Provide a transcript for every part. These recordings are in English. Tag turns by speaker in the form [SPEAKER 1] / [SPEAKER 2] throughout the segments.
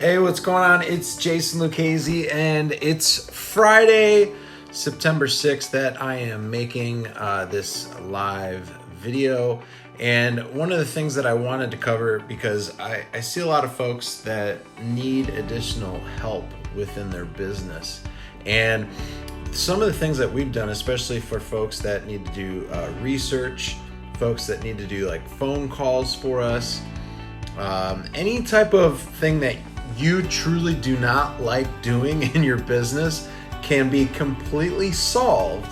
[SPEAKER 1] Hey, what's going on? It's Jason Lucchese, and it's Friday, September 6th that I am making this live video. And one of the things that I wanted to cover, because I see a lot of folks that need additional help within their business. And some of the things that we've done, especially for folks that need to do research, folks that need to do like phone calls for us, any type of thing that you truly do not like doing in your business can be completely solved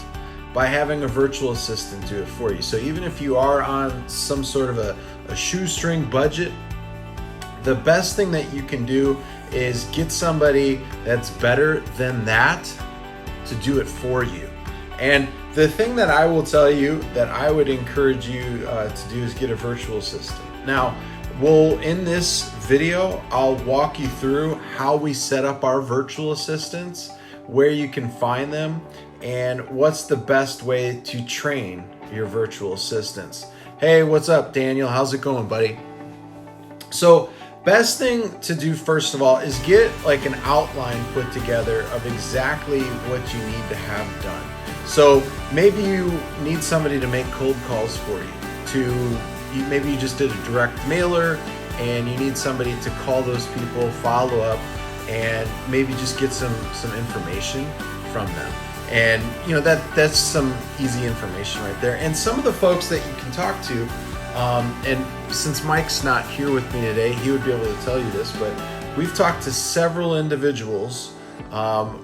[SPEAKER 1] by having a virtual assistant do it for you. So even if you are on some sort of a shoestring budget, the best thing that you can do is get somebody that's better than that to do it for you. And the thing that I will tell you that I would encourage you to do is get a virtual assistant. Now, in this video, I'll walk you through how we set up our virtual assistants, where you can find them, and what's the best way to train your virtual assistants. Hey, what's up, Daniel? How's it going, buddy? So, best thing to do first of all is get like an outline put together of exactly what you need to have done. So maybe you need somebody to make cold calls for you, maybe you just did a direct mailer and you need somebody to call those people, follow up, and maybe just get some information from them. And you know that's some easy information right there. And some of the folks that you can talk to, and since Mike's not here with me today, he would be able to tell you this, but we've talked to several individuals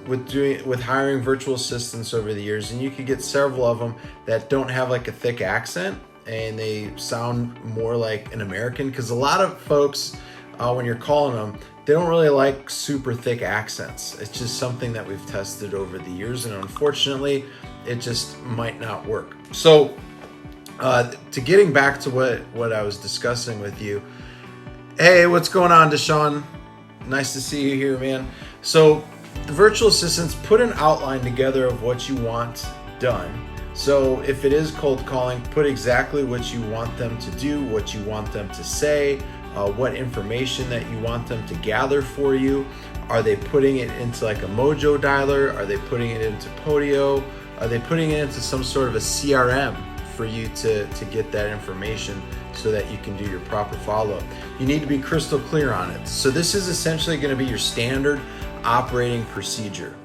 [SPEAKER 1] with hiring virtual assistants over the years, and you could get several of them that don't have like a thick accent and they sound more like an American, because a lot of folks, when you're calling them, they don't really like super thick accents. It's just something that we've tested over the years, and unfortunately, it just might not work. So, to getting back to what I was discussing with you, hey, what's going on, Deshaun? Nice to see you here, man. So, the virtual assistants put an outline together of what you want done. So if it is cold calling, put exactly what you want them to do, what you want them to say, what information that you want them to gather for you. Are they putting it into like a Mojo dialer? Are they putting it into Podio? Are they putting it into some sort of a CRM for you to get that information so that you can do your proper follow-up? You need to be crystal clear on it. So this is essentially going to be your standard operating procedure.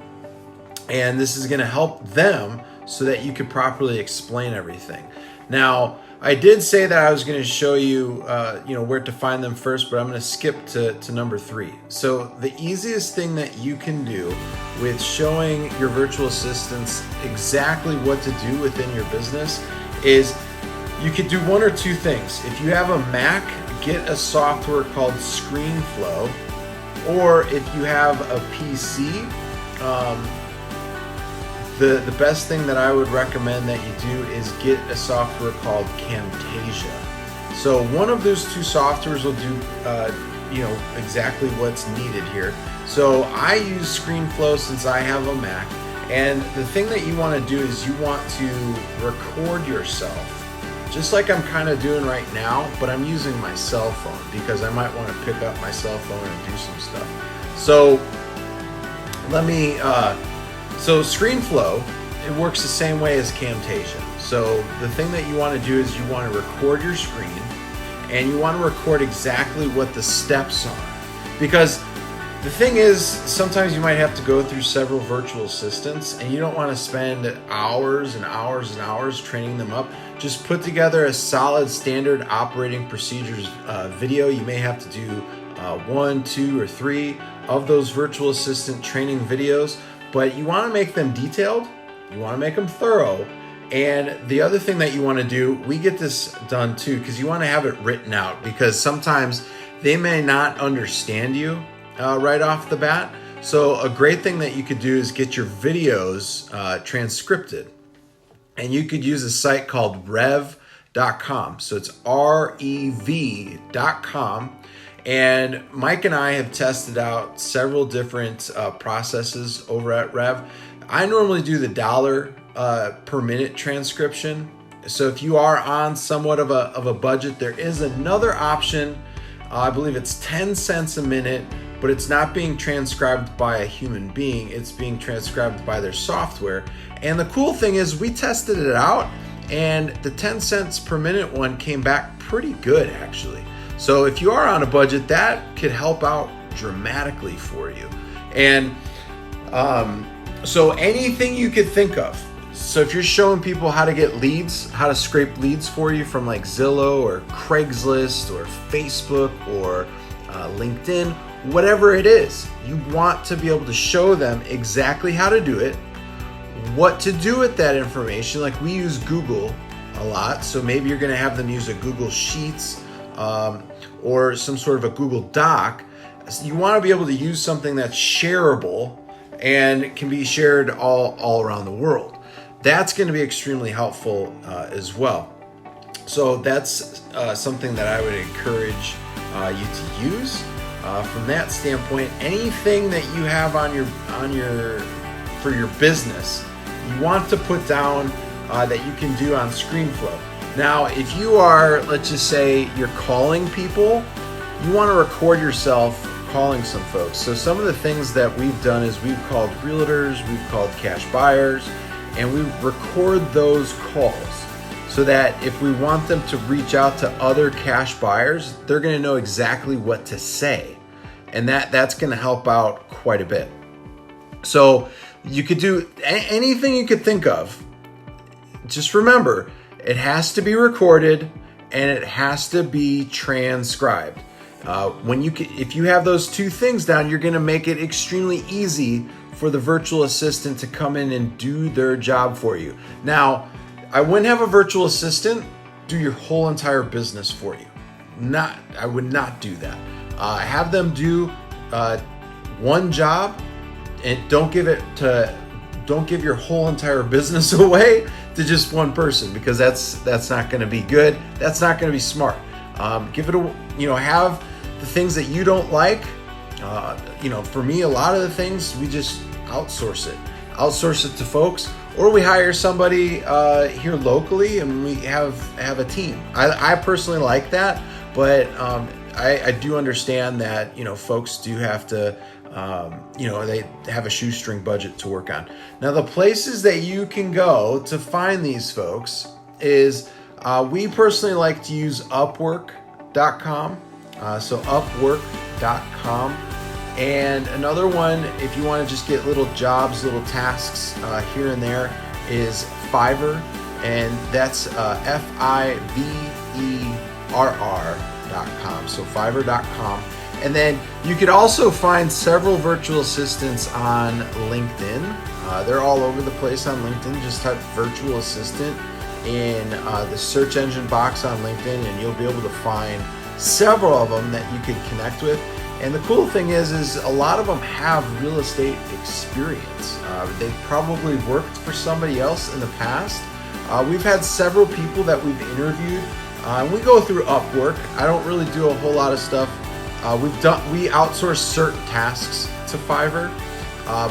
[SPEAKER 1] And this is going to help them so that you can properly explain everything. Now, I did say that I was going to show you, where to find them first, but I'm going to skip to number 3. So the easiest thing that you can do with showing your virtual assistants exactly what to do within your business is you could do one or two things. If you have a Mac, get a software called ScreenFlow, or if you have a PC, the best thing that I would recommend that you do is get a software called Camtasia. So one of those two softwares will do exactly what's needed here. So I use ScreenFlow since I have a Mac, and the thing that you want to do is you want to record yourself, just like I'm kind of doing right now, but I'm using my cell phone because I might want to pick up my cell phone and do some stuff. So So ScreenFlow, it works the same way as Camtasia. So the thing that you want to do is you want to record your screen, and you want to record exactly what the steps are. Because the thing is, sometimes you might have to go through several virtual assistants, and you don't want to spend hours and hours and hours training them up. Just put together a solid standard operating procedures video. You may have to do 1, 2, or 3 of those virtual assistant training videos. But you want to make them detailed, you want to make them thorough, and the other thing that you want to do, we get this done too, because you want to have it written out, because sometimes they may not understand you right off the bat. So a great thing that you could do is get your videos transcripted, and you could use a site called rev.com. So it's rev.com. And Mike and I have tested out several different processes over at Rev. I normally do the $1 per minute transcription. So if you are on somewhat of a budget, there is another option. I believe it's 10 cents a minute but it's not being transcribed by a human being. It's being transcribed by their software. And the cool thing is we tested it out, and the 10 cents per minute one came back pretty good, actually. So if you are on a budget, that could help out dramatically for you. And so anything you could think of. So if you're showing people how to get leads, how to scrape leads for you from like Zillow or Craigslist or Facebook or LinkedIn, whatever it is, you want to be able to show them exactly how to do it, what to do with that information. Like we use Google a lot, so maybe you're going to have them use a Google Sheets or some sort of a Google Doc. You want to be able to use something that's shareable and can be shared all around the world. That's going to be extremely helpful as well. So that's something that I would encourage you to use. From that standpoint, anything that you have for your business, you want to put down that you can do on ScreenFlow. Now, if you are, let's just say you're calling people, you want to record yourself calling some folks. So some of the things that we've done is we've called realtors, we've called cash buyers, and we record those calls so that if we want them to reach out to other cash buyers, they're going to know exactly what to say. And that's going to help out quite a bit. So you could do anything you could think of. Just remember, it has to be recorded and it has to be transcribed. If you have those two things down, you're going to make it extremely easy for the virtual assistant to come in and do their job for you. Now, I wouldn't have a virtual assistant do your whole entire business for you. I would not do that. Have them do one job, and don't give your whole entire business away to just one person, because that's not going to be good. That's not going to be smart. Have the things that you don't like. For me, a lot of the things we just outsource it to folks, or we hire somebody here locally and we have a team. I personally like that, but I do understand that folks do have to they have a shoestring budget to work on. Now, the places that you can go to find these folks is we personally like to use Upwork.com. So Upwork.com. And another one, if you want to just get little jobs, little tasks here and there, is Fiverr. And that's Fiverr.com. So Fiverr.com. And then you could also find several virtual assistants on LinkedIn. They're all over the place on LinkedIn. Just type virtual assistant in the search engine box on LinkedIn, and you'll be able to find several of them that you could connect with. And the cool thing is a lot of them have real estate experience. They've probably worked for somebody else in the past. We've had several people that we've interviewed. We go through Upwork. I don't really do a whole lot of stuff. We outsource certain tasks to Fiverr,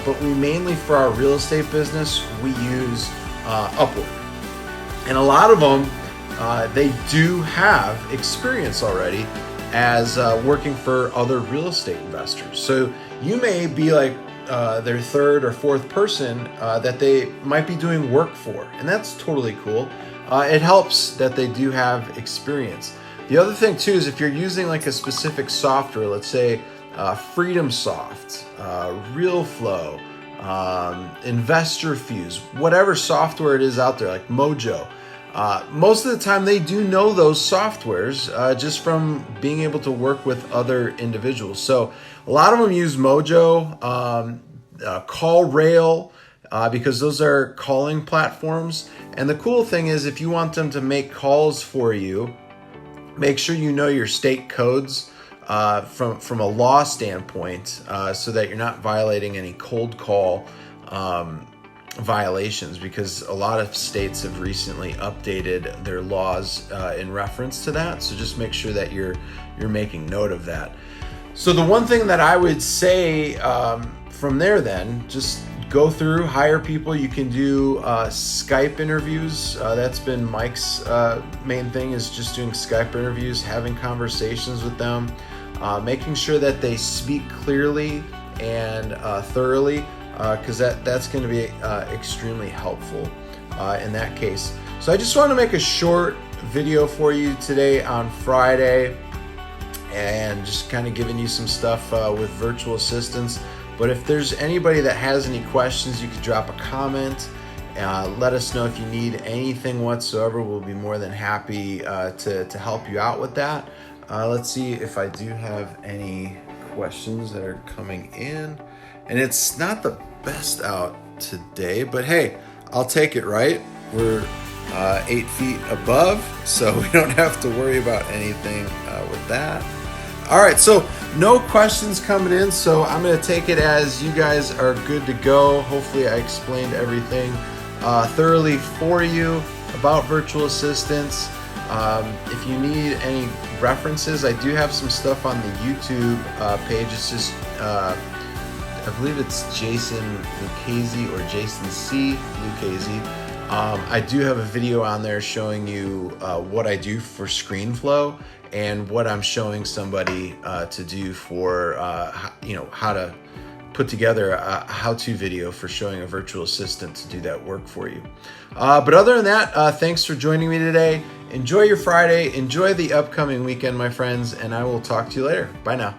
[SPEAKER 1] but we mainly, for our real estate business, we use Upwork. And a lot of them, they do have experience already as working for other real estate investors. So you may be like their third or fourth person that they might be doing work for, and that's totally cool. It helps that they do have experience. The other thing too is if you're using like a specific software, let's say FreedomSoft, RealFlow, Investor Fuse, whatever software it is out there, like Mojo. Most of the time they do know those softwares just from being able to work with other individuals. So a lot of them use Mojo, CallRail, because those are calling platforms. And the cool thing is if you want them to make calls for you, make sure you know your state codes from a law standpoint so that you're not violating any cold call violations, because a lot of states have recently updated their laws in reference to that. So just make sure that you're making note of that. So the one thing that I would say from there, then, just go through, hire people. You can do Skype interviews. That's been Mike's main thing, is just doing Skype interviews, having conversations with them. making sure that they speak clearly and thoroughly, because that's going to be extremely helpful in that case. So I just want to make a short video for you today on Friday, and just kind of giving you some stuff with virtual assistants. But if there's anybody that has any questions, you could drop a comment. Let us know if you need anything whatsoever. We'll be more than happy to help you out with that. Let's see if I do have any questions that are coming in. And it's not the best out today, but hey, I'll take it, right? We're 8 feet above, so we don't have to worry about anything with that. All right, so no questions coming in, so I'm going to take it as you guys are good to go. Hopefully I explained everything thoroughly for you about virtual assistants. If you need any references, I do have some stuff on the YouTube page. It's just, I believe it's Jason Lucchese or Jason C. Lucchese. I do have a video on there showing you what I do for ScreenFlow and what I'm showing somebody to do for, how to put together a how-to video for showing a virtual assistant to do that work for you. But other than that, thanks for joining me today. Enjoy your Friday. Enjoy the upcoming weekend, my friends, and I will talk to you later. Bye now.